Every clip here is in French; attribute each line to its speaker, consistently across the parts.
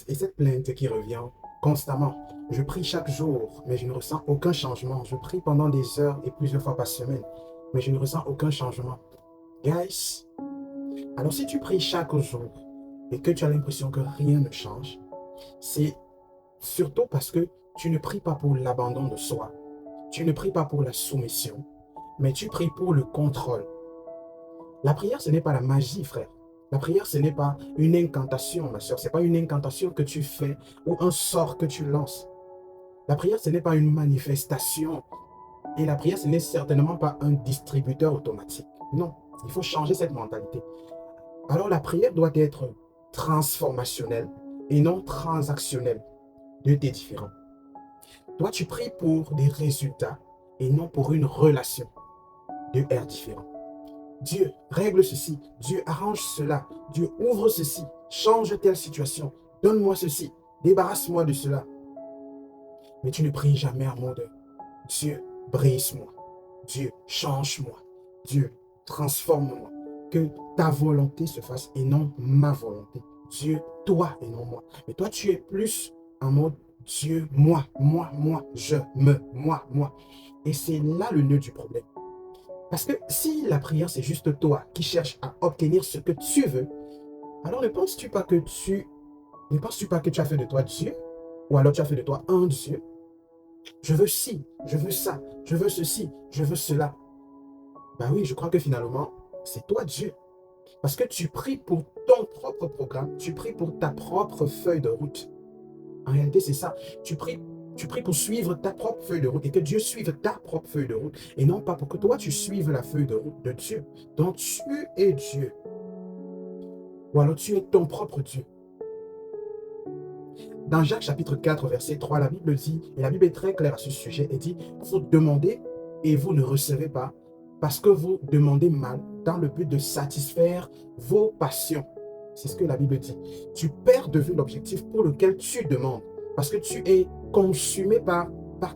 Speaker 1: et cette plainte qui revient constamment. Je prie chaque jour, mais je ne ressens aucun changement. Je prie pendant des heures et plusieurs fois par semaine, mais je ne ressens aucun changement. Guys, alors si tu pries chaque jour et que tu as l'impression que rien ne change, c'est surtout parce que tu ne pries pas pour l'abandon de soi. Tu ne pries pas pour la soumission, mais tu pries pour le contrôle. La prière, ce n'est pas la magie, frère. La prière, ce n'est pas une incantation, ma soeur. Ce n'est pas une incantation que tu fais ou un sort que tu lances. La prière, ce n'est pas une manifestation. Et la prière, ce n'est certainement pas un distributeur automatique. Non, il faut changer cette mentalité. Alors la prière doit être transformationnelle et non transactionnelle. Deux est différent. Toi, tu pries pour des résultats et non pour une relation. Deux est différent. Dieu, règle ceci. Dieu, arrange cela. Dieu, ouvre ceci. Change telle situation. Donne-moi ceci. Débarrasse-moi de cela. Mais tu ne pries jamais en mode Dieu, brise-moi. Dieu, change-moi. Dieu, transforme-moi. Que ta volonté se fasse et non ma volonté. Dieu, toi et non moi. Mais toi, tu es plus en mode Dieu, moi, je, moi. Et c'est là le nœud du problème. Parce que si la prière, c'est juste toi qui cherches à obtenir ce que tu veux, alors ne penses-tu pas que tu as fait de toi Dieu? Ou alors tu as fait de toi un Dieu? Je veux ci, je veux ça, je veux ceci, je veux cela. Ben oui, je crois que finalement, c'est toi Dieu. Parce que tu pries pour ton propre programme, tu pries pour ta propre feuille de route. En réalité, c'est ça. Tu pries pour suivre ta propre feuille de route et que Dieu suive ta propre feuille de route et non pas pour que toi, tu suives la feuille de route de Dieu. Donc, tu es Dieu. Ou alors, tu es ton propre Dieu. Dans Jacques chapitre 4, verset 3, la Bible dit, et la Bible est très claire à ce sujet, elle dit, vous demandez et vous ne recevez pas parce que vous demandez mal dans le but de satisfaire vos passions. C'est ce que la Bible dit. Tu perds de vue l'objectif pour lequel tu demandes parce que tu es consumé par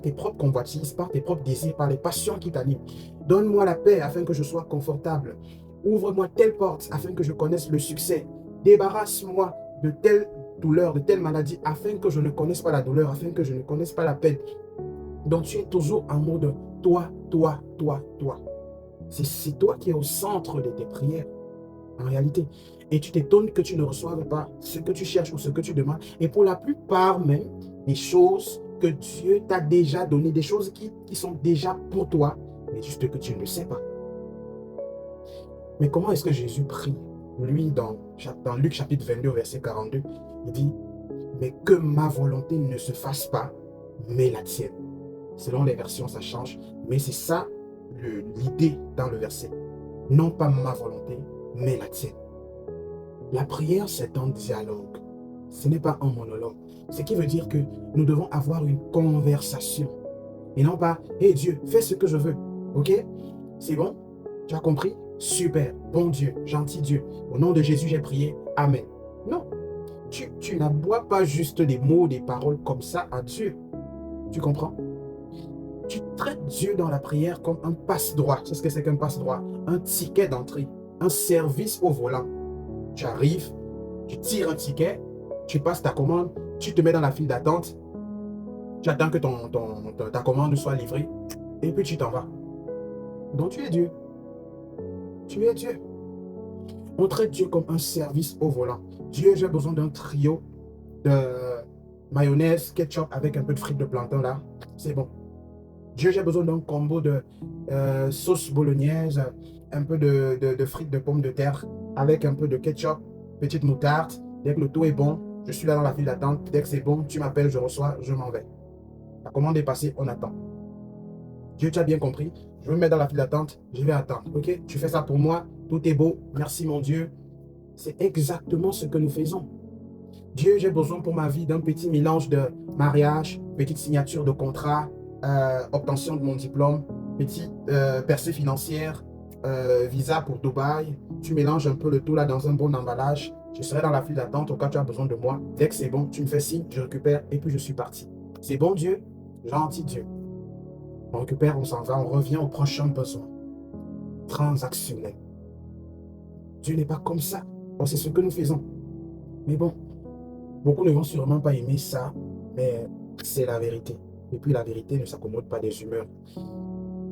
Speaker 1: tes propres convoitises, par tes propres désirs, par les passions qui t'animent. Donne-moi la paix afin que je sois confortable. Ouvre-moi telle porte afin que je connaisse le succès. Débarrasse-moi de telle douleur, de telle maladie, afin que je ne connaisse pas la douleur, afin que je ne connaisse pas la peine. Donc tu es toujours en mode toi. C'est toi qui es au centre de tes prières, en réalité. Et tu t'étonnes que tu ne reçoives pas ce que tu cherches ou ce que tu demandes. Et pour la plupart même, des choses que Dieu t'a déjà données, des choses qui sont déjà pour toi, mais juste que tu ne le sais pas. Mais comment est-ce que Jésus prie? Lui, dans Luc chapitre 22, verset 42, il dit, mais que ma volonté ne se fasse pas, mais la tienne. Selon les versions, ça change, mais c'est ça l'idée dans le verset. Non pas ma volonté, mais la tienne. La prière, c'est un dialogue. Ce n'est pas un monologue. Ce qui veut dire que nous devons avoir une conversation. Et non pas, hé Dieu, fais ce que je veux. Ok? C'est bon? Tu as compris? Super. Bon Dieu, gentil Dieu. Au nom de Jésus, j'ai prié. Amen. Non. Tu n'aboies pas juste des mots, des paroles comme ça à Dieu. Tu comprends? Tu traites Dieu dans la prière comme un passe-droit. C'est ce que c'est qu'un passe-droit. Un ticket d'entrée. Un service au volant. Tu arrives, tu tires un ticket, tu passes ta commande, tu te mets dans la file d'attente, tu attends que ta commande soit livrée, et puis tu t'en vas. Donc tu es Dieu. Tu es Dieu. On traite Dieu comme un service au volant. Dieu, j'ai besoin d'un trio de mayonnaise, ketchup avec un peu de frites de plantain là. C'est bon. Dieu, j'ai besoin d'un combo de sauce bolognaise, un peu de frites de pommes de terre avec un peu de ketchup, petite moutarde. Dès que le tout est bon, je suis là dans la file d'attente. Dès que c'est bon, tu m'appelles, je reçois, je m'en vais. La commande est passée, on attend. Dieu, tu as bien compris. Je veux me mettre dans la file d'attente, je vais attendre. Ok? Tu fais ça pour moi, tout est beau. Merci mon Dieu. C'est exactement ce que nous faisons. Dieu, j'ai besoin pour ma vie d'un petit mélange de mariage, petite signature de contrat, obtention de mon diplôme, petite percée financière, visa pour Dubaï. Tu mélanges un peu le tout là dans un bon emballage. Je serai dans la file d'attente au cas où tu as besoin de moi. Dès que c'est bon, tu me fais signe, je récupère et puis je suis parti. C'est bon Dieu? Gentil Dieu. On récupère, on s'en va, on revient au prochain besoin. Transactionnel. Dieu n'est pas comme ça. Bon, c'est ce que nous faisons. Mais bon, Beaucoup ne vont sûrement pas aimer ça, mais c'est la vérité. Et puis la vérité ne s'accommode pas des humeurs.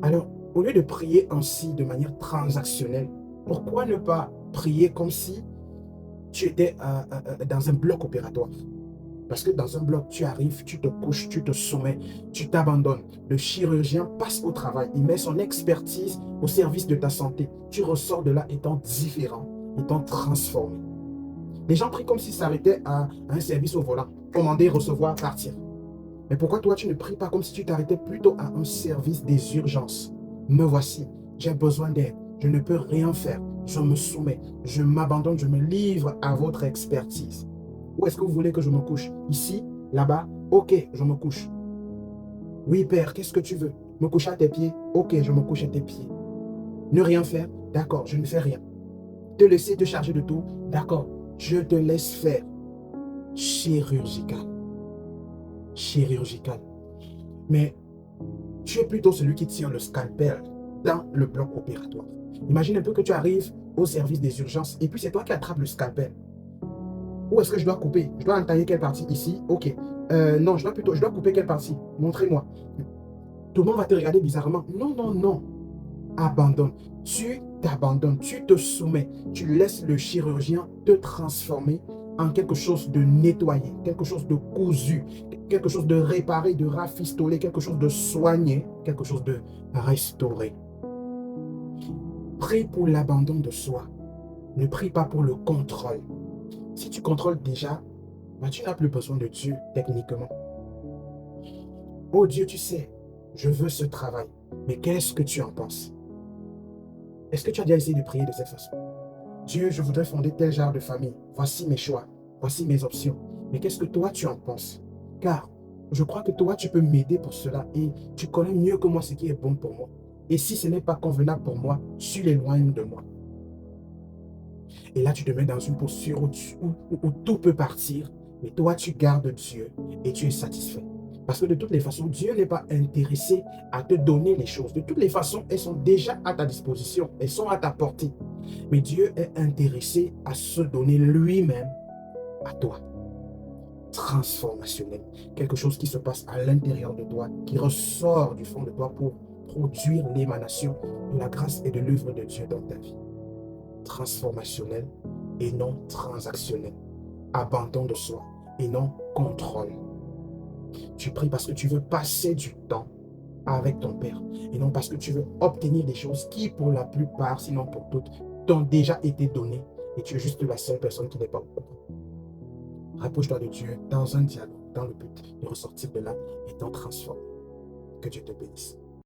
Speaker 1: Alors, au lieu de prier ainsi de manière transactionnelle, pourquoi ne pas prier comme si tu étais dans un bloc opératoire? Parce que dans un bloc, tu arrives, tu te couches, tu te soumets, tu t'abandonnes. Le chirurgien passe au travail, il met son expertise au service de ta santé. Tu ressors de là étant différent, étant transformé. Les gens prient comme s'ils s'arrêtaient à un service au volant, commander, recevoir, partir. Mais pourquoi toi, tu ne pries pas comme si tu t'arrêtais plutôt à un service des urgences? Me voici, j'ai besoin d'aide, je ne peux rien faire, je me soumets, je m'abandonne, je me livre à votre expertise. Où est-ce que vous voulez que je me couche? Ici, là-bas? Ok, je me couche. Oui, Père, qu'est-ce que tu veux? Me coucher à tes pieds? Ok, je me couche à tes pieds. Ne rien faire? D'accord, je ne fais rien. Te laisser te charger de tout? D'accord, je te laisse faire. Chirurgical. Chirurgical. Mais tu es plutôt celui qui tient le scalpel dans le bloc opératoire. Imagine un peu que tu arrives au service des urgences et puis c'est toi qui attrapes le scalpel. Où est-ce que je dois couper? Je dois entailler quelle partie? Ici? Ok. Non, je dois couper quelle partie? Montrez-moi. Tout le monde va te regarder bizarrement. Non, non, non. Abandonne. Tu t'abandonnes, tu te soumets. Tu laisses le chirurgien te transformer en quelque chose de nettoyé, quelque chose de cousu, quelque chose de réparé, de rafistolé, quelque chose de soigné, quelque chose de restauré. Prie pour l'abandon de soi. Ne prie pas pour le contrôle. Si tu contrôles déjà, ben, tu n'as plus besoin de Dieu techniquement. Oh Dieu, tu sais, je veux ce travail. Mais qu'est-ce que tu en penses? Est-ce que tu as déjà essayé de prier de cette façon? Dieu, je voudrais fonder tel genre de famille. Voici mes choix. Voici mes options. Mais qu'est-ce que toi, tu en penses? Car je crois que toi, tu peux m'aider pour cela et tu connais mieux que moi ce qui est bon pour moi. Et si ce n'est pas convenable pour moi, tu l'éloignes de moi. Et là, tu te mets dans une posture où tout peut partir, mais toi, tu gardes Dieu et tu es satisfait. Parce que de toutes les façons, Dieu n'est pas intéressé à te donner les choses. De toutes les façons, elles sont déjà à ta disposition. Elles sont à ta portée. Mais Dieu est intéressé à se donner lui-même à toi. Transformationnel. Quelque chose qui se passe à l'intérieur de toi, qui ressort du fond de toi pour produire l'émanation de la grâce et de l'œuvre de Dieu dans ta vie. Transformationnel et non transactionnel. Abandon de soi et non contrôle. Tu pries parce que tu veux passer du temps avec ton Père et non parce que tu veux obtenir des choses qui, pour la plupart, sinon pour toutes, t'ont déjà été données et tu es juste la seule personne qui n'est pas au courant. Rapproche-toi de Dieu dans un dialogue, dans le but de ressortir de là étant transformé. Que Dieu te bénisse.